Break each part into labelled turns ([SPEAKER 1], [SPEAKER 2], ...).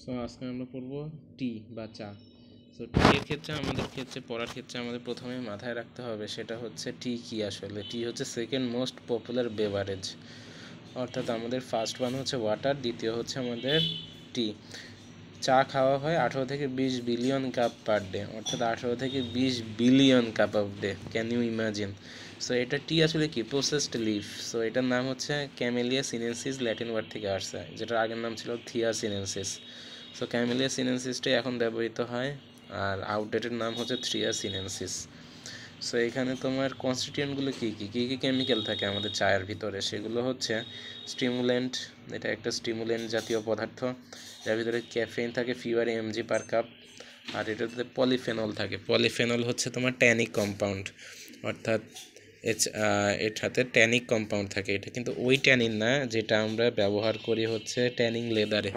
[SPEAKER 1] So আজকে আমরা পড়ব টি বা চা। সো টি এর ক্ষেত্রে পড়ার ক্ষেত্রে আমাদের প্রথমে মাথায় রাখতে হবে সেটা হচ্ছে টি কী। আসলে টি হচ্ছে সেকেন্ড মোস্ট পপুলার বেভারেজ, অর্থাৎ আমাদের ফার্স্ট ওয়ান হচ্ছে ওয়াটার, দ্বিতীয় হচ্ছে আমাদের টি। চা খাওয়া হয় 18 থেকে 20 বিলিয়ন কাপ পার ডে, অর্থাৎ 18 থেকে 20 billion cup of day. Can you imagine? So এটা টি আসলে কি? Processed leaf. সো এটার নাম হচ্ছে ক্যামেলিয়া সিনেনসিস, ল্যাটিন ওয়ার্ড থেকে আসছে, যেটার আগের নাম ছিল থিয়া সিনেনসিস। সো ক্যামেলিয়া সিনেনসিসটাই এখন ব্যবহৃত হয়, আর আউটডেটেড নাম হচ্ছে থ্রিয়া সিনেনসিস। সো এখানে তোমার কনস্টিটিউয়েন্টগুলো কী কী কী কী কেমিক্যাল থাকে আমাদের চায়ের ভিতরে, সেগুলো হচ্ছে স্টিমুলেন্ট, এটা একটা স্টিমুলেন্ট জাতীয় পদার্থ, যার ভিতরে ক্যাফেইন থাকে ফিউয়ার এমজি পার কাপ। আর এটাতে পলিফেনল থাকে। পলিফেনল হচ্ছে তোমার ট্যানিক কম্পাউন্ড, অর্থাৎ এটাতে ট্যানিক কম্পাউন্ড থাকে। এটা কিন্তু ওই ট্যানিন না যেটা আমরা ব্যবহার করি হচ্ছে ট্যানিং লেদারে।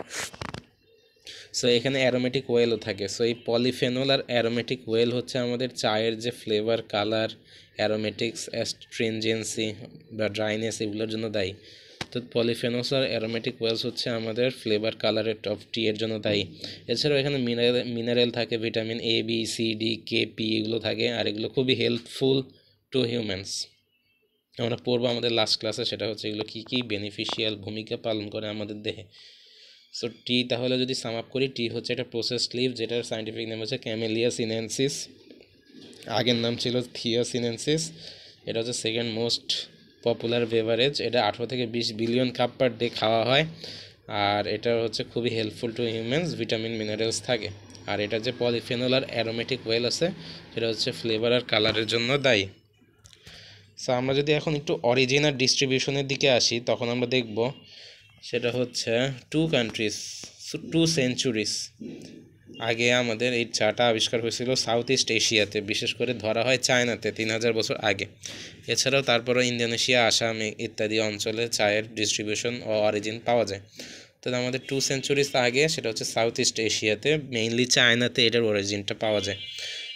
[SPEAKER 1] সো এখানে অ্যারোমেটিক ওয়েলও থাকে। সো এই পলিফেনল আর অ্যারোমেটিক ওয়েল হচ্ছে আমাদের চায়ের যে ফ্লেভার, কালার, অ্যারোমেটিক্স, অ্যাস্ট্রিনজেন্সি বা ড্রাইনেস এগুলোর জন্য দায়ী। তো পলিফেনলস আর অ্যারোমেটিক ওয়েলস হচ্ছে আমাদের ফ্লেভার, কালারের অফ টি এর জন্য দায়ী। এছাড়াও এখানে মিনারেল থাকে, vitamin A, B, C, D, K, P এগুলো থাকে, আর এগুলো খুবই হেল্পফুল টু হিউম্যানস। আমরা পড়বো আমাদের লাস্ট ক্লাসে, সেটা হচ্ছে এগুলো কী কী বেনিফিশিয়াল ভূমিকা পালন করে আমাদের দেহে। সো টি তাহলে যদি সাম আপ করি, টি হচ্ছে একটা প্রসেসড লিভ, যেটার সাইন্টিফিক নেম হচ্ছে ক্যামেলিয়া সিনেনসিস, আগের নাম ছিল থিয়া সিনেনসিস। এটা হচ্ছে সেকেন্ড মোস্ট পপুলার বেভারেজ। এটা 18 থেকে 20 বিলিয়ন কাপ পার ডে খাওয়া হয়, আর এটা হচ্ছে খুবই helpful two humans, vitamin minerals থাকে। আর এটা যে পলিফেনল আর অ্যারোমেটিক ওয়েল আছে, সেটা হচ্ছে ফ্লেভার আর কালারের জন্য দায়ী। সো আমরা যদি এখন একটু অরিজিন আর ডিস্ট্রিবিউশনের দিকে আসি, তখন আমরা দেখব সেটা হচ্ছে 2 কান্ট্রিজ, 2 সেঞ্চুরিজ আগে আমাদের এই চাটা আবিষ্কার হয়েছিল সাউথ ইস্ট এশিয়াতে, বিশেষ করে ধরা হয় চায়নাতে 3000 বছর আগে। এছাড়াও তারপরও ইন্দোনেশিয়া, আসাম ইত্যাদি অঞ্চলে চায়ের ডিস্ট্রিবিউশন ও অরিজিন পাওয়া যায়। তো আমাদের 2 সেঞ্চুরিজ আগে সেটা হচ্ছে সাউথ ইস্ট এশিয়াতে, মেইনলি চায়নাতে এটার অরিজিনটা পাওয়া যায়।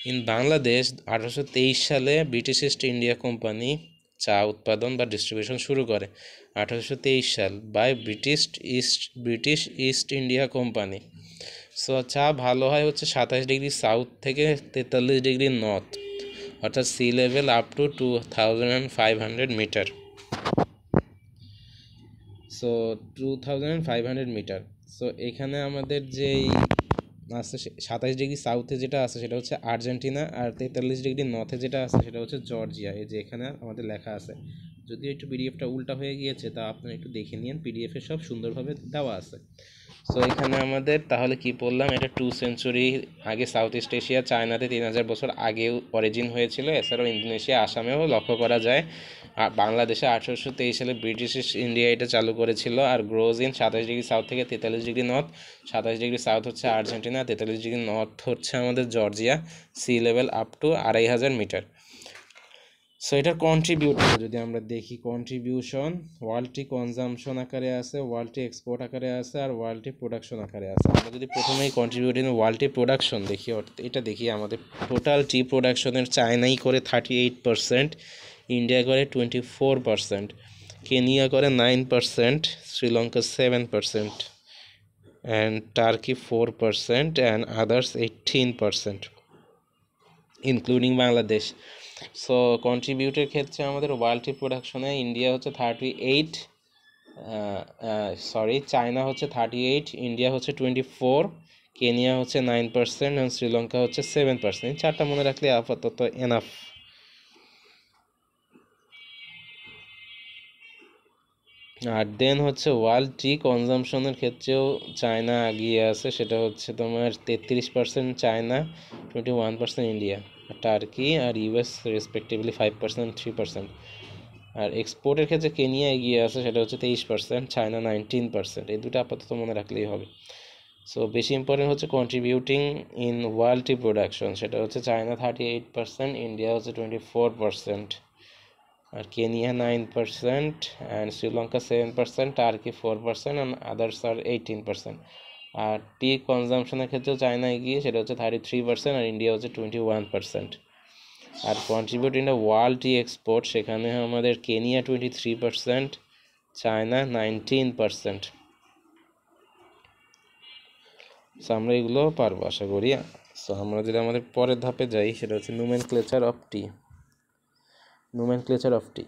[SPEAKER 1] ইন বাংলাদেশ 1823 সালে ব্রিটিশ ইস্ট ইন্ডিয়া কোম্পানি চা উৎপাদন বা ডিস্ট্রিবিউশন শুরু করে। 1823 সাল by British East India company. So চা ভালো হয় হচ্ছে 27 ডিগ্রি সাউথ থেকে 43 ডিগ্রি নর্থ, অর্থাৎ sea level up to 2500 metre. So 2500 metre. So এখানে আমাদের যেই আছে 27 ডিগ্রি সাউথে যেটা আছে সেটা হচ্ছে আর্জেন্টিনা, আর 43 ডিগ্রি নর্থে যেটা আছে সেটা হচ্ছে জর্জিয়া। এই যে এখানে আমাদের লেখা আছে, যদিও একটু পিডিএফটা উল্টা হয়ে গিয়েছে, তা আপনারা একটু দেখে নিন, পিডিএফে সব সুন্দরভাবে দেওয়া আছে। সো এখানে আমাদের তাহলে কি পড়লাম, এটা 2 সেঞ্চুরি আগে সাউথ ইস্ট এশিয়া, চায়নাতে 3000 বছর আগেও অরিজিন হয়েছিল। এছাড়াও ইন্দোনেশিয়া, আসামেও লক্ষ্য করা যায়। আর বাংলাদেশে 1823 সালে ব্রিটিশ ইস্ট ইন্ডিয়া এটা চালু করেছিল। আর গ্রোজ ইন 27 ডিগ্রি সাউথ থেকে 43 ডিগ্রি নর্থ। 27 ডিগ্রি সাউথ হচ্ছে আর্জেন্টিনা, 43 ডিগ্রি নর্থ হচ্ছে আমাদের Georgia, sea level up to 2500 metre. So এটার কন্ট্রিবিউশন যদি আমরা দেখি, কন্ট্রিবিউশন ওয়ার্ল্ডটি কনজামশন আকারে আছে, ওয়ার্ল্ডটি এক্সপোর্ট আকারে আছে, আর ওয়ার্ল্ডটি প্রোডাকশন আকারে আছে। আমরা যদি প্রথমেই কন্ট্রিবিউটিং ওয়ার্ল্ডটি প্রোডাকশন দেখি, এটা দেখি আমাদের টোটাল টি প্রোডাকশনের চায়নাই করে 38%, ইন্ডিয়া করে 24%, কেনিয়া করে 9%, Sri Lanka 7%, and Turkey 4%, and others 18%, including Bangladesh. So কন্ট্রিবিউটের ক্ষেত্রে আমাদের ওয়ার্ল্ড প্রোডাকশনে ইন্ডিয়া হচ্ছে 38, চায়না হচ্ছে 38, ইন্ডিয়া হচ্ছে 24, কেনিয়া হচ্ছে 9%, এবং শ্রীলঙ্কা হচ্ছে 7%। চারটা মনে রাখলে আপাতত এনাফ। আর দেন হচ্ছে ওয়ার্ল্ড টি কনজামশনের ক্ষেত্রেও চায়না এগিয়ে আছে, সেটা হচ্ছে তোমার 33% চায়না, 21% ইন্ডিয়া, টার্কি আর ইউএস রেসপেক্টিভলি 5% 3%। আর এক্সপোর্টের ক্ষেত্রে কেনিয়া এগিয়ে আছে, সেটা হচ্ছে 23%, চায়না 19%। এই দুটো আপাতত মনে রাখলেই হবে। সো বেশি ইম্পর্টেন্ট হচ্ছে contributing in world tea production, সেটা হচ্ছে চায়না 38%, ইন্ডিয়া হচ্ছে 24%, আর Kenya 9%, and Sri Lanka 7%, Turkey 4%, and others আর 18%। আর টি কনজামশনের ক্ষেত্রেও চায়না এগিয়ে, সেটা হচ্ছে 33%, আর ইন্ডিয়া হচ্ছে 21%। আর contribute in the world tea export, সেখানে আমাদের কেনিয়া 23%, চায়না 19%। সো আমরা এগুলো পারবো আশা করি। সো আমরা যদি আমাদের পরের ধাপে যাই, সেটা হচ্ছে nomenclature of T. Nomenclature of T,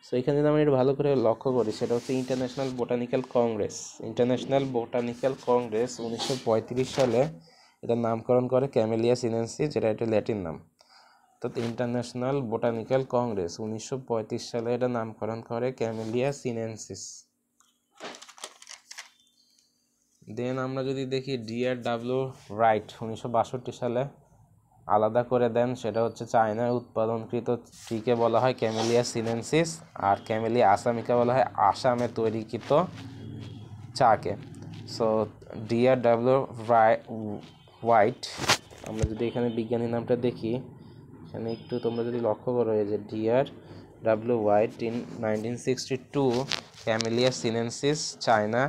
[SPEAKER 1] so এখানে যদি আমরা একটু ভালো করে লক্ষ্য করি, সেটা হচ্ছে international botanical Congress. International botanical Congress 1935 সালে এটার নামকরণ করে ক্যামেলিয়া সিনেন্সিস, যেটা একটা ল্যাটিন নাম। তো ইন্টারন্যাশনাল বোটানিক্যাল কংগ্রেস 1935 সালে এটা নামকরণ করে ক্যামেলিয়া সিনেন্সিস। দেন আমরা যদি দেখি D.R.W. রাইট 1962 সালে আলাদা করে দেন, সেটা হচ্ছে চায়নায় উৎপাদনকৃত টিকে বলা হয় ক্যামেলিয়া সিনেন্সিস, আর ক্যামেলিয়া আসামিকা বলা হয় আসামে তৈরিকৃত চাকে। So D.R.W. হোয়াইট, আমরা যদি এখানে বিজ্ঞানী নামটা দেখি, এখানে একটু তোমরা যদি লক্ষ্য করো, এই যে D.R.W. White in 1962 camellia sinensis China,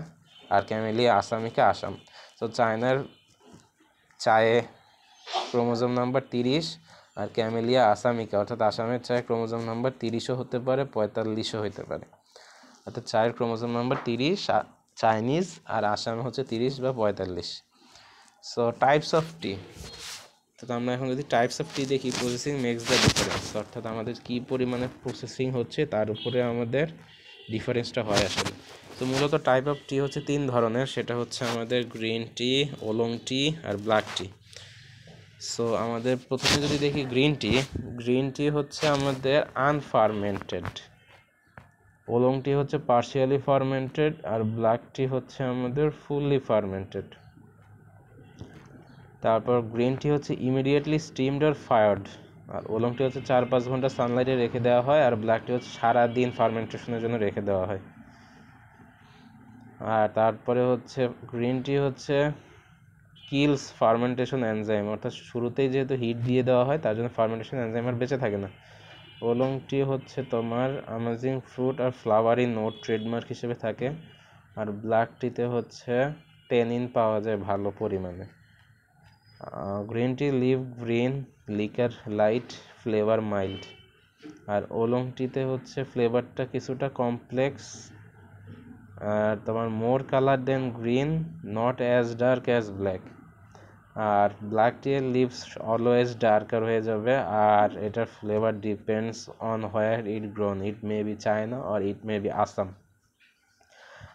[SPEAKER 1] আর ক্যামেলিয়া আসামিকা আসাম। তো চায়নার চায়ে ক্রোমোজোম নাম্বার 30, আর ক্যামেলিয়া আসামিকা অর্থাৎ আসামের চায়ে ক্রোমোজোম নাম্বার 30ও হতে পারে, 45ও হতে পারে। অর্থাৎ চায়ের ক্রোমোজোম নাম্বার 30 চাইনিজ, আর আসামে হচ্ছে 30 বা 45। সো টাইপস অফ টি, তো আমরা এখন যদি টাইপস অফ টি দেখি, প্রসেসিং মেক্স দ্য ডিফারেন্স, অর্থাৎ আমাদের কী পরিমাণে প্রসেসিং হচ্ছে তার উপরে আমাদের ডিফারেন্সটা হয় আসলে। তো মূলত টাইপ অফ টি হচ্ছে 3 ধরনের, সেটা হচ্ছে আমাদের গ্রিন টি, ওলং টি আর ব্ল্যাক টি। সো আমাদের প্রথমে যদি দেখি গ্রিন টি হচ্ছে আমাদের আনফার্মেন্টেড, ওলং টি হচ্ছে পার্শিয়ালি ফার্মেন্টেড, আর ব্ল্যাক টি হচ্ছে আমাদের ফুললি ফার্মেন্টেড। তারপর গ্রিন টি হচ্ছে immediately steamed or fired, R oolong টি হচ্ছে 4-5 ঘন্টা সানলাইটে রেখে দেওয়া হয়, আর ব্ল্যাক টি হচ্ছে সারাদিন ফার্মেন্টেশনের জন্য রেখে দেওয়া হয়। আর তারপরে হচ্ছে গ্রিন টি হচ্ছে কিলস ফার্মেন্টেশন এনজাইম, অর্থাৎ শুরুতেই যেহেতু হিট দিয়ে দেওয়া হয় তার জন্য ফার্মেন্টেশন এনজাইম আর বেঁচে থাকে না। ওলং টি হচ্ছে তোমার অ্যামেজিং ফ্রুট আর ফ্লাওয়ারি নোট ট্রেডমার্ক হিসেবে থাকে, আর ব্ল্যাক টিতে হচ্ছে টেনিন পাওয়া যায় ভালো পরিমাণে। Green tea leaf green, liquor light, flavour mild, আর ওলং টিতে হচ্ছে ফ্লেভারটা কিছুটা কমপ্লেক্স, আর তোমার more colour than green, not as dark as black. আর ব্ল্যাক টি এর লিভস অলওয়েজ ডার্কার হয়ে যাবে, আর এটার flavour depends on where it grown, it may be China or it may be Assam.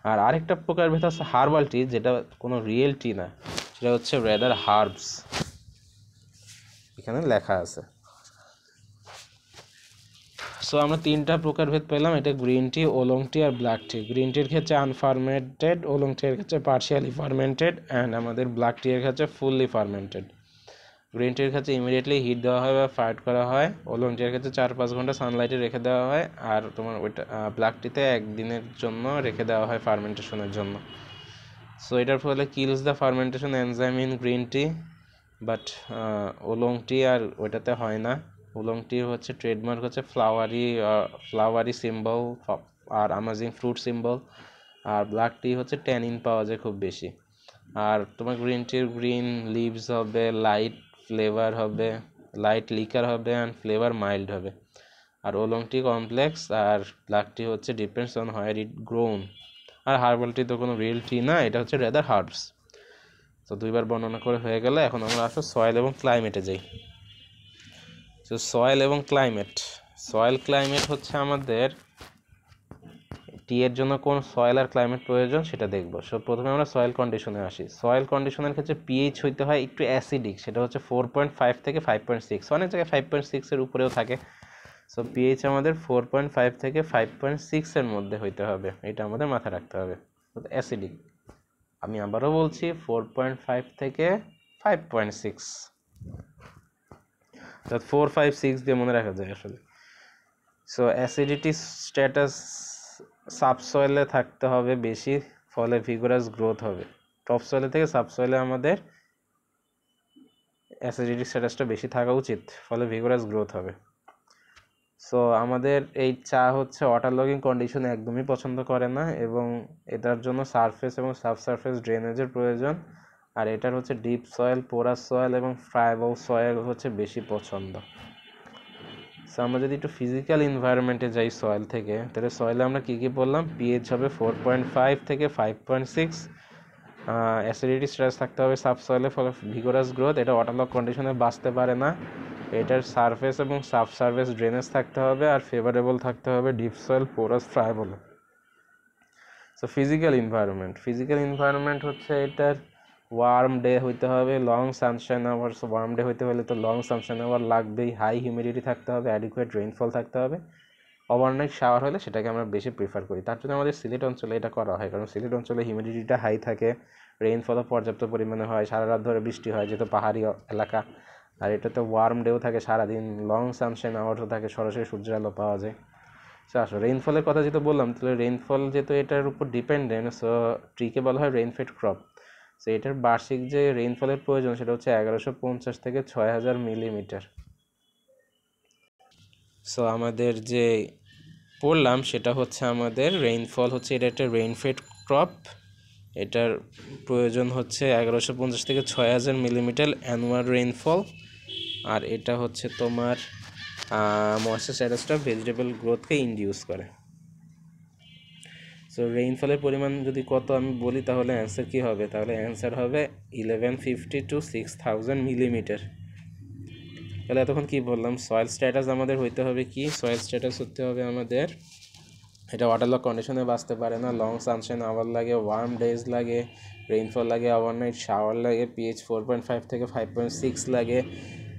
[SPEAKER 1] আর আরেকটা প্রকারভেদ আছে হার্বাল টি, যেটা কোনো রিয়েল টি না, সেটা হচ্ছে রেদার হার্বস, এখানে লেখা আছে। সো আমরা 3টা প্রকারভেদ পেলাম, এটা গ্রিন টি, ওলং টি আর ব্ল্যাক টি। গ্রিন টির ক্ষেত্রে আনফার্মেন্টেড, ওলং টি এর ক্ষেত্রে পার্শিয়ালি ফার্মেন্টেড, অ্যান্ড আমাদের ব্ল্যাক টি এর ক্ষেত্রে ফুললি ফার্মেন্টেড। গ্রিন টির ক্ষেত্রে ইমিডিয়েটলি হিট দেওয়া হয় বা ফায়ার করা হয়, ওলং টির ক্ষেত্রে 4-5 ঘন্টা সানলাইটে রেখে দেওয়া হয়, আর তোমার ওইটা ব্ল্যাক টিতে 1 দিনের জন্য রেখে দেওয়া হয় ফার্মেন্টেশনের জন্য। সো এটার ফলে kills the fermentation enzyme in green tea, but oolong tea আর ওইটাতে হয় না। ওলং টির হচ্ছে ট্রেডমার্ক হচ্ছে ফ্লাওয়ারি সিম্বল আর অ্যামেজিং ফ্রুট সিম্বল, আর ব্ল্যাক টি হচ্ছে ট্যানিন পাওয়া যায় খুব বেশি। আর তোমার গ্রিন টির গ্রিন লিভস হবে, লাইট ফ্লেভার হবে, লাইট লিকার হবে, অ্যান্ড ফ্লেভার মাইল্ড হবে। আর ওলং টি কমপ্লেক্স, আর ব্ল্যাক টি হচ্ছে depends on where it grown. আর হার্বাল টি তো কোনো রিয়েল টি না, এটা হচ্ছে রেদার হার্বস। তো 2বার বর্ণনা করে হয়ে গেলে এখন আমরা আসলে সয়েল এবং ক্লাইমেটে যাই। তো সয়েল এবং ক্লাইমেট, সয়েল ক্লাইমেট হচ্ছে আমাদের টি এর জন্য কোন সয়েল আর ক্লাইমেট প্রয়োজন সেটা দেখব। সো প্রথমে আমরা সয়েল কন্ডিশনে আসি। সয়েল কন্ডিশনের ক্ষেত্রে পিএইচ হইতে হয় একটু অ্যাসিডিক, সেটা হচ্ছে 4.5 থেকে 5.6, অনেক জায়গায় 5.6 এর উপরেও থাকে। সো পিএইচ আমাদের 4.5 থেকে 5.6 এর মধ্যে হইতে হবে, এটা আমাদের মাথায় রাখতে হবে। অ্যাসিডিক, আমি আবারও বলছি 4.5 থেকে 5.6, 4-5-6 দিয়ে মনে রাখা যায় আসলে। সো অ্যাসিডিটি স্ট্যাটাস সাবসয়েলে থাকতে হবে বেশি, ফলে ভিগোরাস গ্রোথ হবে। টপ সয়েলে থেকে সাবসয়েলে আমাদের অ্যাসিডিটি স্ট্যাটাসটা বেশি থাকা উচিত, ফলে ভিগোরাস গ্রোথ হবে। সো আমাদের এই চা হচ্ছে ওয়াটার লগিং কন্ডিশন একদমই পছন্দ করে না, এবং এটার জন্য সারফেস এবং সাবসারফেস ড্রেনেজের প্রয়োজন। আর এটার হচ্ছে ডিপ সয়েল, পোরাস সয়েল এবং ফ্রাইবল সয়েল হচ্ছে বেশি পছন্দ। সো আমরা যদি একটু ফিজিক্যাল এনভায়রনমেন্টে যাই সয়েল থেকে, তাহলে সয়েলে আমরা কী কী বললাম, পিএইচ হবে 4.5 থেকে 5.6, অ্যাসিডিটি স্ট্রেস থাকতে হবে সাবসয়েলে ফলে ভিগোরাস গ্রোথ, এটা ওয়াটারলক কন্ডিশনে বাঁচতে পারে না। এটার সারফেস এবং সাব সারফেস ড্রেনেজ থাকতে হবে, আর ফেভারেবল থাকতে হবে deep soil porous friable. So physical environment হচ্ছে এটার ওয়ার্ম ডে হইতে হবে, long sunshine hours. Warm day হইতে হলে তো লং সানশাইন আওয়ার লাগবেই, হাই হিউমিডিটি থাকতে হবে, অ্যাডিকুয়েট রেইনফল থাকতে হবে। ওভারনাইট শাওয়ার হলে সেটাকে আমরা বেশি প্রিফার করি। তার জন্য আমাদের সিলেট অঞ্চলে এটা করা হয়, কারণ সিলেট অঞ্চলে হিউমিডিটিটা হাই থাকে, রেইনফলও পর্যাপ্ত পরিমাণে হয়, সারা রাত ধরে বৃষ্টি হয় যেহেতু পাহাড়ি এলাকা। আর এটাতে ওয়ার্ম ডেও থাকে সারাদিন, লং সানশাইন আওয়ারও থাকে, সরাসরি সূর্যের আলো পাওয়া যায়। সো আসলে রেইনফলের কথা যেহেতু বললাম, তাহলে রেইনফল যেহেতু এটার উপর ডিপেন্ডেন্ট, সো ট্রিকে বলা হয় রেইনফেড ক্রপ। সো এটার বার্ষিক যে রেইনফলের প্রয়োজন সেটা হচ্ছে 1150 থেকে 6000 মিলিমিটার। সো আমাদের যে পড়লাম সেটা হচ্ছে আমাদের রেইনফল হচ্ছে, এটা একটা রেইনফেড ক্রপ, এটার প্রয়োজন হচ্ছে 1150 থেকে 6000 মিলিমিটার অ্যানুয়াল রেইনফল। আর এটা হচ্ছে তোমার ময়েশ্চার স্ট্যাটাসটা ভেজিটেবল গ্রোথকে ইনডিউস করে। সো রেইনফলের পরিমাণ যদি কত আমি বলি তাহলে অ্যান্সার কী হবে, তাহলে অ্যান্সার হবে 1150 to 6000 মিলিমিটার। তাহলে এতক্ষণ কী বললাম, সয়েল স্ট্যাটাস আমাদের হইতে হবে কি, সয়েল স্ট্যাটাস হতে হবে আমাদের, এটা ওয়াটারলক কন্ডিশনে বাঁচতে পারে না, লং সানশাইন আওয়ার লাগে, ওয়ার্ম ডেজ লাগে, রেইনফল লাগে, ওভারনাইট শাওয়ার লাগে, পিএইচ 4.5 থেকে 5.6 লাগে,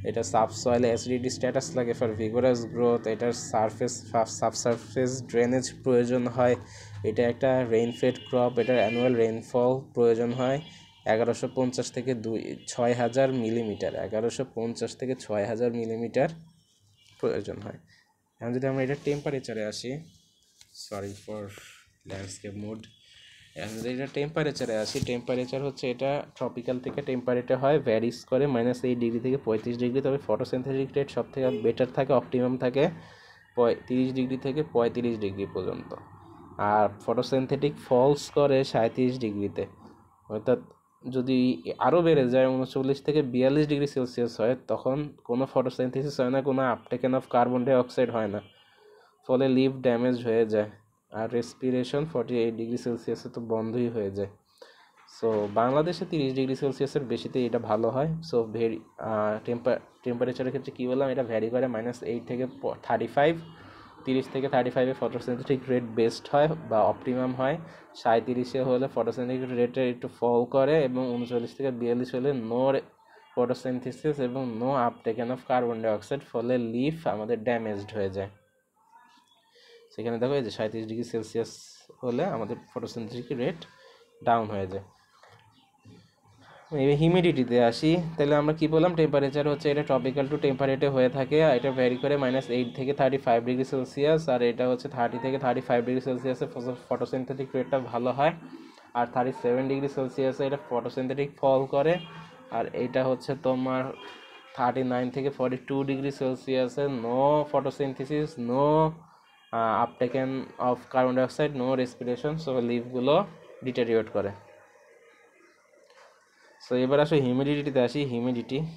[SPEAKER 1] এটা সাবসয়েল অ্যাসিডিটি স্ট্যাটাস লাগে ফর ভিগোরাস গ্রোথ, এটার সাবসারফেস ড্রেনেজ প্রয়োজন হয়, এটা একটা রেইনফেড ক্রপ, এটার অ্যানুয়াল রেইনফল প্রয়োজন হয় 1150 থেকে 6000 মিলিমিটার, 1150 থেকে 6000 মিলিমিটার প্রয়োজন হয়। এখন যদি আমরা এটার টেম্পারেচারে আসি, সরি ফর ল্যান্ডস্কেপ মোড, এটা টেম্পারেচারে আসি, টেম্পারেচার হচ্ছে এটা ট্রপিক্যাল থেকে টেম্পারেচার হয়, ভ্যারিস করে -8 ডিগ্রি থেকে 35 ডিগ্রি, তবে ফটোসিনথেটিক রেট সব থেকে বেটার থাকে, অপটিমাম থাকে 30 ডিগ্রি থেকে 35 ডিগ্রি পর্যন্ত। আর ফটোসিনথেটিক ফলস করে 37 ডিগ্রিতে, অর্থাৎ যদি আরও বেড়ে যায় 39 থেকে 42 ডিগ্রি সেলসিয়াস হয়, তখন কোনো ফটোসিনথেসিস হয় না, কোনো আপটেকেন অফ কার্বন ডাইঅক্সাইড হয় না, ফলে লিভ ড্যামেজ হয়ে যায়, আর রেসপিরেশন 48 ডিগ্রি সেলসিয়াসে তো বন্ধই হয়ে যায়। সো বাংলাদেশে 30 ডিগ্রি সেলসিয়াসের বেশিতে এটা ভালো হয়। সো টেম্পারেচারের ক্ষেত্রে কী বললাম, এটা ভ্যারি করে -8 থেকে 35, 30 থেকে 35-এ ফটোসিনথেটিক রেট বেস্ট হয় বা অপটিমাম হয়, 37-এ হলে ফটোসিনথেটিক রেটে একটু ফল করে, এবং 39 থেকে 42 হলে নো ফটোসিনথেসিস এবং no uptaken of carbon dioxide, ফলে লিফ আমাদের ড্যামেজড হয়ে যায়। সেখানে দেখো এই যে 37 ডিগ্রি সেলসিয়াস হলে আমাদের ফটোসিনথেটিক রেট ডাউন হয়ে যায়। হিউমিডিটিতে আসি, তাহলে আমরা কি বললাম, টেম্পারেচার হচ্ছে এটা ট্রপিক্যাল টু টেম্পারেটে হয়ে থাকে, এটা ভ্যারি করে -8 থেকে 35 ডিগ্রি সেলসিয়াস, আর এটা হচ্ছে 30 থেকে 35 ডিগ্রি সেলসিয়াসে ফটোসিনথেটিক রেটটা ভালো হয়, আর 37 ডিগ্রি সেলসিয়াসে এটা ফটোসিনথেটিক ফল করে, আর এটা হচ্ছে তোমার 39 থেকে 42 ডিগ্রি সেলসিয়াসে no photosynthesis, no uptaken of carbon dioxide, no respiration, so লিভগুলো ডিটেরিওরেট করে। সো এবার আসো হিউমিডিটিতে আসি।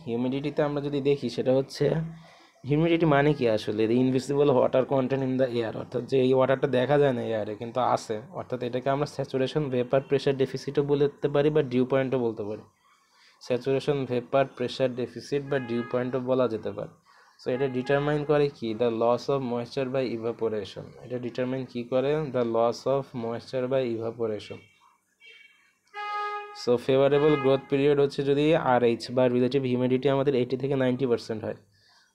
[SPEAKER 1] হিউমিডিটিতে আমরা যদি দেখি সেটা হচ্ছে, হিউমিডিটি মানে কি আসলে, invisible water contained in the air, অর্থাৎ যে এই ওয়াটারটা দেখা যায় না এয়ারে কিন্তু আছে, অর্থাৎ এটাকে আমরা স্যাচুরেশন ভেপার প্রেশার ডেফিসিটও বলতে পারি বা ডিউ পয়েন্টও বলতে পারি। স্যাচুরেশন ভেপার প্রেশার ডেফিসিট বা ডিউ পয়েন্টও বলা যেতে পারে। সো এটা ডিটারমাইন করে কি, the loss of moisture by evaporation, এটা ডিটারমাইন কি করে, the loss of moisture by evaporation. So favourable growth period হচ্ছে যদি RH বা রিলেটিভ হিউমিডিটি আমাদের 80 থেকে 90% হয়,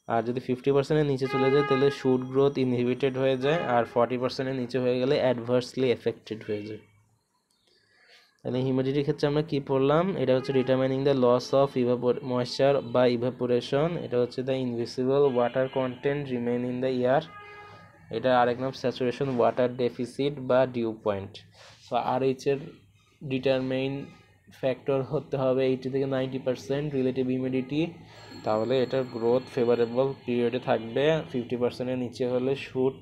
[SPEAKER 1] আর যদি 50%-এর নিচে চলে যায় তাহলে শুট গ্রোথ ইনহিবিটেড হয়ে যায়, আর 40%-এর নিচে হয়ে গেলে অ্যাডভার্সলি এফেক্টেড হয়ে যায়। তাহলে হিউমিডিটির ক্ষেত্রে আমরা কি পড়লাম, এটা হচ্ছে determining the loss of moisture বা ইভাপোরেশন, এটা হচ্ছে the invisible water content remain in the air, এটা আরেক নাম স্যাচুরেশন ওয়াটার ডেফিসিট বা ডিউ পয়েন্ট। সো RH-এর ডিটারমাইন ফ্যাক্টর হতে হবে 80 থেকে 90% রিলেটিভ হিউমিডিটি, তাহলে এটার গ্রোথ ফেভারেবল পিরিয়ডে থাকবে। 50%-এর নিচে হলে শুট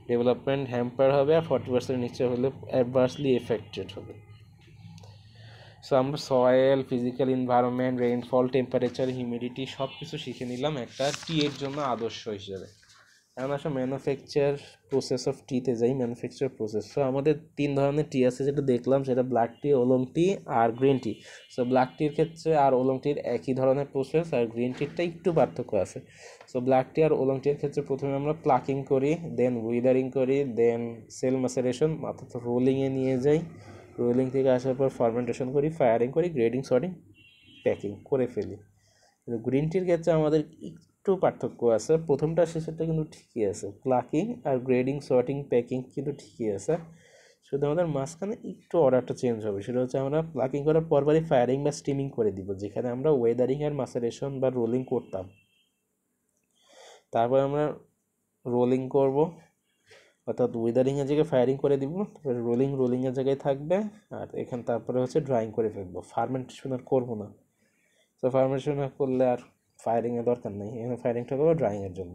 [SPEAKER 1] ডেভেলপমেন্ট হ্যাম্পার হবে, আর 40%-এর নিচে হলে অ্যাডভার্সলি এফেক্টেড হবে। সো আমরা soil, physical environment, rainfall, temperature, humidity সব কিছু শিখে নিলাম একটা টি এর জন্য আদর্শ হিসেবে। এখন আসলে ম্যানুফ্যাকচার প্রসেস অফ টিতে যাই। ম্যানুফ্যাকচার প্রসেস, সো আমাদের 3 ধরনের টি আছে যেটা দেখলাম, সেটা ব্ল্যাক টি, ওলং টি আর গ্রিন টি। সো ব্ল্যাক টির ক্ষেত্রে আর ওলং টির একই ধরনের প্রসেস, আর গ্রিন টিরটা একটু পার্থক্য আছে। সো ব্ল্যাক টি আর ওলং টির ক্ষেত্রে প্রথমে আমরা প্লাকিং করি, দেন উইদারিং করি, দেন সেল ম্যাসারেশন অর্থাৎ রোলিংয়ে নিয়ে যাই, রোলিং থেকে আসার পর ফার্মেন্টেশন করি, ফায়ারিং করি, গ্রেডিং, সর্টিং, প্যাকিং করে ফেলি। কিন্তু গ্রিন টির ক্ষেত্রে আমাদের একটু পার্থক্য আছে, প্রথমটা শেষেরটা কিন্তু ঠিকই আছে, প্লাকিং আর গ্রেডিং, সর্টিং, প্যাকিং কিন্তু ঠিকই আছে, শুধু আমাদের মাঝখানে একটু অর্ডারটা চেঞ্জ হবে। সেটা হচ্ছে আমরা প্লাকিং করার পরপরই ফায়ারিং বা স্টিমিং করে দিব, যেখানে আমরা ওয়েদারিং আর মাসারেশন বা রোলিং করতাম। তারপর আমরা রোলিং করব, অর্থাৎ ওয়েদারিংয়ের জায়গায় ফায়ারিং করে দিব, তারপরে রোলিংয়ের জায়গায় থাকবে, আর এখানে তারপরে হচ্ছে ড্রাইং করে ফেলবো, ফার্মেন্টেশন আর করবো না। তো ফার্মেন্টেশন করলে আর ফায়ারিংয়ের দরকার নেই, এখানে ফায়ারিংটা করবো ড্রাইংয়ের জন্য।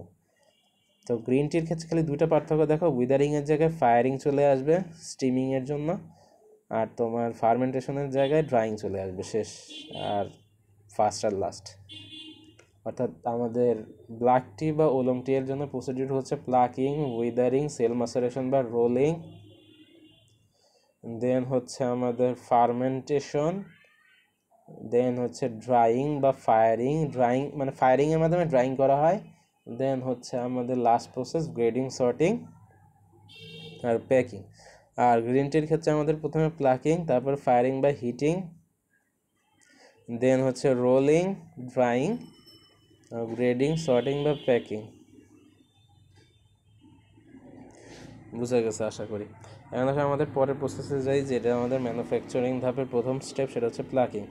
[SPEAKER 1] তো গ্রিন টির ক্ষেত্রে খালি দুইটা পার্থক্য দেখো, উইদারিংয়ের জায়গায় ফায়ারিং চলে আসবে স্টিমিংয়ের জন্য, আর তোমার ফার্মেন্টেশনের জায়গায় ড্রাইং চলে আসবে শেষ আর ফার্স্ট আর লাস্ট। অর্থাৎ আমাদের ব্ল্যাক টি বা ওলং টি এর জন্য প্রসিডিউর হচ্ছে প্লাকিং, উইদারিং, সেল ম্যাসারেশন বা রোলিং, দেন হচ্ছে আমাদের ফার্মেন্টেশন, দেন হচ্ছে ড্রাইং বা ফায়ারিং, ড্রাইং মানে ফায়ারিংয়ের মাধ্যমে ড্রাইং করা হয়, দেন হচ্ছে আমাদের লাস্ট প্রসেস গ্রেডিং, সর্টিং আর প্যাকিং। আর গ্রিন টির ক্ষেত্রে আমাদের প্রথমে প্লাকিং, তারপর ফায়ারিং বা হিটিং, দেন হচ্ছে রোলিং, ড্রাইং, গ্রেডিং, সর্টিং বা প্যাকিং। বুঝে গেছে আশা করি। এখন আসলে আমাদের পরের প্রসেসে যাই, যেটা আমাদের ম্যানুফ্যাকচারিং ধাপের প্রথম স্টেপ, সেটা হচ্ছে প্লাকিং।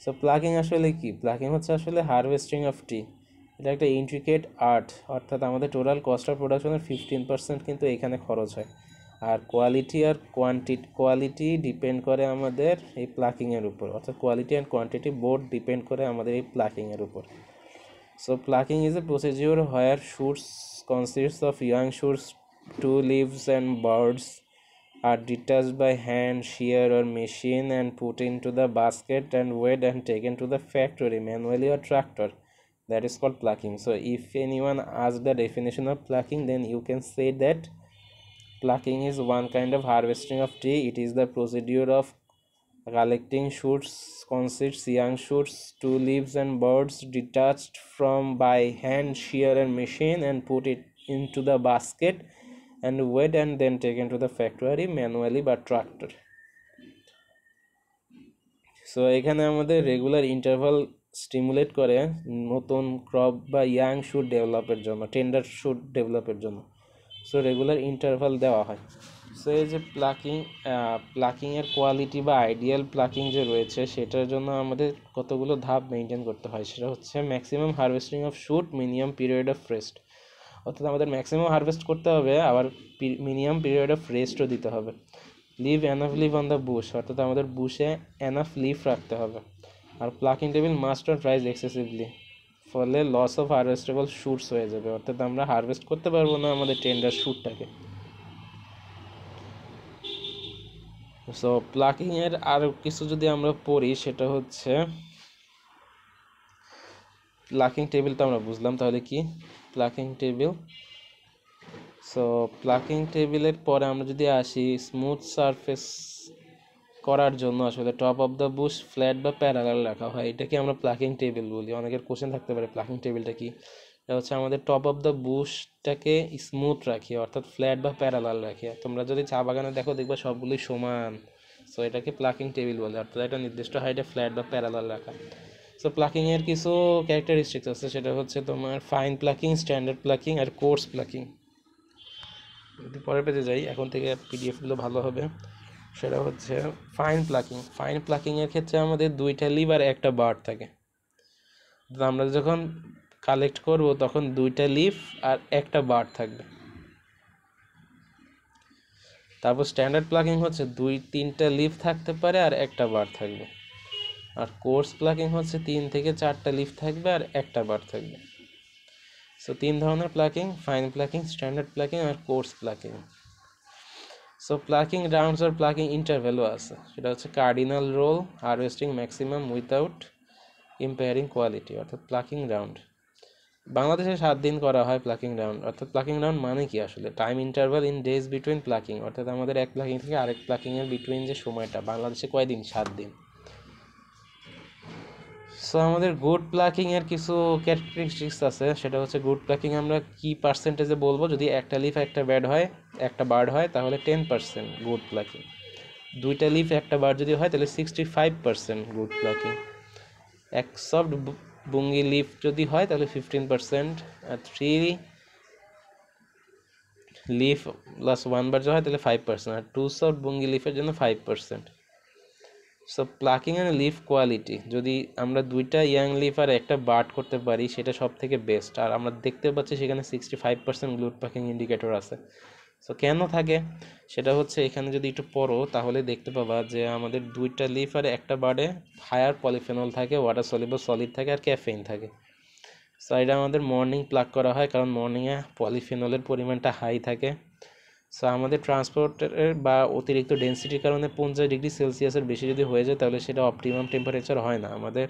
[SPEAKER 1] সো প্লাকিং আসলে কি? প্লাকিং হচ্ছে আসলে হারভেস্টিং অফ টি। এটা একটা ইন্ট্রিকেট আর্ট, অর্থাৎ আমাদের টোটাল কস্ট অফ প্রোডাকশনের 15% কিন্তু এখানে খরচ হয়। আর কোয়ালিটি আর কোয়ালিটি ডিপেন্ড করে আমাদের এই প্লাকিংয়ের উপর, অর্থাৎ quality and quantity both depend করে আমাদের এই প্লাকিংয়ের উপর। So plucking is a procedure where shoots consists of young shoots, two leaves and buds are detached by hand, shear or machine and put into the basket and weighed and taken to the factory manually or tractor. That is called plucking. So if anyone asks the definition of plucking, then you can say that plucking is one kind of harvesting of tea. It is the procedure of collecting shoots, consists young shoots, two leaves and buds detached from by hand, shear and machine and put it into the basket and weighed and then taken to the factory manually by tractor. So এখানে আমাদের regular interval stimulate করে নতুন crop বা young shoot ডেভেলপের জন্য, tender shoot ডেভেলপের জন্য। So regular interval দেওয়া হয়। So এই যে প্লাকিংয়ের কোয়ালিটি বা আইডিয়াল প্লাকিং যে রয়েছে, সেটার জন্য আমাদের কতগুলো ধাপ মেনটেন করতে হয়। সেটা হচ্ছে maximum harvesting of shoot, minimum period of rest, অর্থাৎ আমাদের ম্যাক্সিমাম হারভেস্ট করতে হবে, আবার মিনিমাম পিরিয়ড অফ রেস্টও দিতে হবে। Leave enough leaf on the bush, অর্থাৎ আমাদের বুশে এনাফ লিভ রাখতে হবে। আর plucking table must not rise excessively, ফলে লস অফ হারভেস্টেবল শুটস হয়ে যাবে, অর্থাৎ আমরা হারভেস্ট করতে পারবো না আমাদের টেন্ডার শুটটাকে। সো প্লাকিংয়ের আরও কিছু যদি আমরা পড়ি, সেটা হচ্ছে প্লাকিং টেবিল তো আমরা বুঝলাম, তাহলে কি প্লাকিং টেবিল। সো প্লাকিং টেবিলের পরে আমরা যদি আসি, স্মুথ সারফেস করার জন্য আসলে top of the Bush flat বা প্যারালাল রাখা হয়, এটাকে আমরা প্লাকিং টেবিল বলি। অনেকের কোশ্চেন থাকতে পারে প্লাকিং টেবিলটা কি। এটা হচ্ছে আমাদের টপ অফ দ্য বুশটাকে স্মুথ রাখি, অর্থাৎ ফ্ল্যাট বা প্যারালাল রাখি। তোমরা যদি চা বাগানে দেখো, দেখবা সবগুলোই সমান। সো এটাকে প্লাকিং টেবিল বলে, অর্থাৎ একটা নির্দিষ্ট হাইটে ফ্ল্যাট বা প্যারালাল রাখা। সো প্লাকিংয়ের কিছু ক্যারেক্টারিস্টিক্স আছে, সেটা হচ্ছে তোমার ফাইন প্লাকিং, স্ট্যান্ডার্ড প্লাকিং আর কোর্স প্লাকিং। যদি পরের পেজে যাই, এখন থেকে পিডিএফগুলো ভালো হবে। সেটা হচ্ছে ফাইন প্লাকিং। ফাইন প্লাকিংয়ের ক্ষেত্রে আমাদের দুইটা লিভ আর একটা বার্ড থাকে। আমরা যখন কালেক্ট করব তখন দুইটা লিফ আর একটা বার্ড থাকবে। তারপর স্ট্যান্ডার্ড প্লাকিং হচ্ছে 2-3টা লিফ থাকতে পারে আর একটা বার্ড থাকবে। আর কোর্স প্লাকিং হচ্ছে 3 থেকে 4টা লিফ থাকবে আর একটা বার্ড থাকবে। সো 3 ধরনের plucking: fine plucking, standard plucking আর coarse plucking. So plucking rounds আর প্লাকিং ইন্টারভ্যালও আছে, সেটা হচ্ছে cardinal rule, harvesting maximum without impairing quality, অর্থাৎ প্লাকিং রাউন্ড। বাংলাদেশে 7 দিন করা হয় প্লাকিং রাউন্ড। অর্থাৎ প্লাকিং রাউন্ড মানে কি আসলে? Time interval in days between plucking, অর্থাৎ আমাদের এক প্লাকিং থেকে আরেক প্লাকিংয়ের বিটুইন যে সময়টা, বাংলাদেশে কয় দিন? 7 দিন। সো আমাদের গুড প্লাকিংয়ের কিছু ক্যারেক্টারিস্টিক্স আছে, সেটা হচ্ছে গুড প্লাকিং আমরা কি পার্সেন্টেজে বলবো? যদি একটা লিফ একটা বার্ড হয় তাহলে 10% গুড প্লাকিং। দুইটা লিফ একটা বার্ড যদি হয় তাহলে 65% গুড প্লাকিং। এক সফট বুঙ্গি লিফ যদি হয় তাহলে 15%, আর 3 লিফ প্লাস 1 বার যদি হয় তাহলে 5%, আর 2 সফট বুঙ্গি লিফের জন্য 5%। So plucking and leaf quality, যদি আমরা দুইটা ইয়াং লিফ আর একটা বার্ড করতে পারি সেটা সব থেকে বেস্ট। আর আমরা দেখতে পাচ্ছি সেখানে 65% গুড প্লাকিং ইন্ডিকেটর আছে। সো কেন থাকে সেটা হচ্ছে, এখানে যদি একটু পড়ো তাহলে দেখতে পাবা যে আমাদের দুইটা লিফ আর একটা বার্ডে হায়ার পলিফেনল থাকে, ওয়াটার সলিবল সলিড থাকে, আর ক্যাফেইন থাকে। সো এটা আমাদের মর্নিং প্লাক করা হয়, কারণ মর্নিংয়ে পলিফেনলের পরিমাণটা হাই থাকে। সো আমাদের ট্রান্সপোর্টের বা অতিরিক্ত ডেন্সিটির কারণে 50°C বেশি যদি হয়ে যায় তাহলে সেটা অপটিমাম টেম্পারেচার হয় না। আমাদের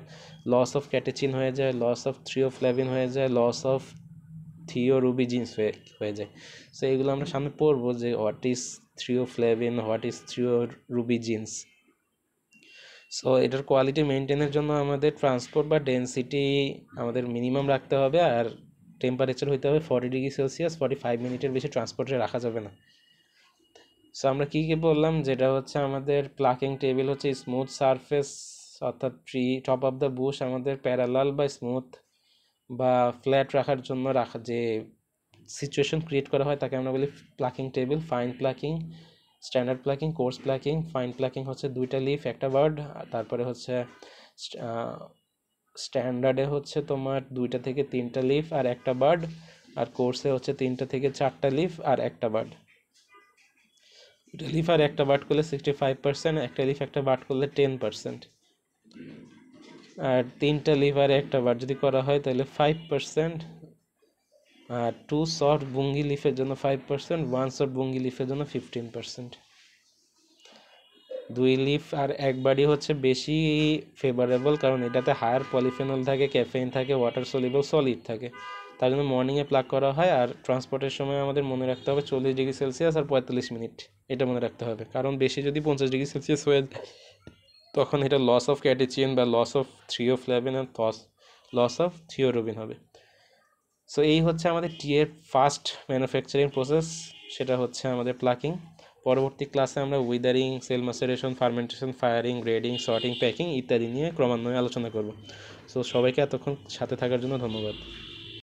[SPEAKER 1] লস অফ ক্যাটেচিন হয়ে যায়, লস অফ থ্রিওফ্ল্যাভিন হয়ে যায়, লস অফ থিওরুবিজিনস হয়ে যায়। সো এগুলো আমরা সামনে পড়বো যে what is theaflavin, what is thearubigins. So এটার কোয়ালিটি মেনটেনের জন্য আমাদের ট্রান্সপোর্ট বা ডেন্সিটি আমাদের মিনিমাম রাখতে হবে, আর টেম্পারেচার হইতে হবে 40°C, 45 মিনিটের বেশি ট্রান্সপোর্টে রাখা যাবে না। সো আমরা কী কী বললাম, যেটা হচ্ছে আমাদের প্লাকিং টেবিল হচ্ছে স্মুথ সারফেস, অর্থাৎ টপ অফ দ্য বুশ আমাদের প্যারালাল বা স্মুথ বা ফ্ল্যাট রাখার জন্য যে সিচুয়েশন ক্রিয়েট করা হয় তাকে আমরা বলি plucking table. Fine plucking, standard plucking, course plucking. Fine plucking হচ্ছে দুইটা লিফ একটা বার্ড, তারপরে হচ্ছে স্ট্যান্ডার্ডে হচ্ছে তোমার 2টা থেকে 3টা লিফ আর একটা বার্ড, আর কোর্সে হচ্ছে 3টা থেকে 4টা লিফ আর একটা বার্ড। দুটা লিফ আর একটা বার্ড করলে 65%, একটা লিফ একটা বার্ড করলে 10%, আর 3টা লিফ আর একটা বার্ড যদি করা হয় তাহলে 5%, আর 2 সফট বুঙ্গি লিফের জন্য 5%, 1 সফট বুঙ্গি লিফের জন্য 15%। 2 লিফ আর এক বাড়ি হচ্ছে বেশি ফেভারেবল, কারণ এটাতে হায়ার পলিফেনল থাকে, ক্যাফেইন থাকে, ওয়াটার সলিবল সলিড থাকে। তার জন্য মর্নিংয়ে প্লাগ করা হয়। আর ট্রান্সপোর্টের সময় আমাদের মনে রাখতে হবে 40°C আর 45 মিনিট, এটা মনে রাখতে হবে, কারণ বেশি যদি 50°C হয়ে তখন এটা লস অফ ক্যাটেচিন বা লস অফ থ্রিওফ্ল্যাভিন আর লস অফ থিওরুবিন হবে। সো এই হচ্ছে আমাদের টিয়ের ফার্স্ট ম্যানুফ্যাকচারিং প্রসেস, সেটা হচ্ছে আমাদের প্লাকিং। পরবর্তী ক্লাসে আমরা withering, cell maceration, fermentation, firing, grading, sorting, packing ইত্যাদি নিয়ে ক্রমান্বয়ে আলোচনা করব। সো সবাইকে এতক্ষণ সাথে থাকার জন্য ধন্যবাদ।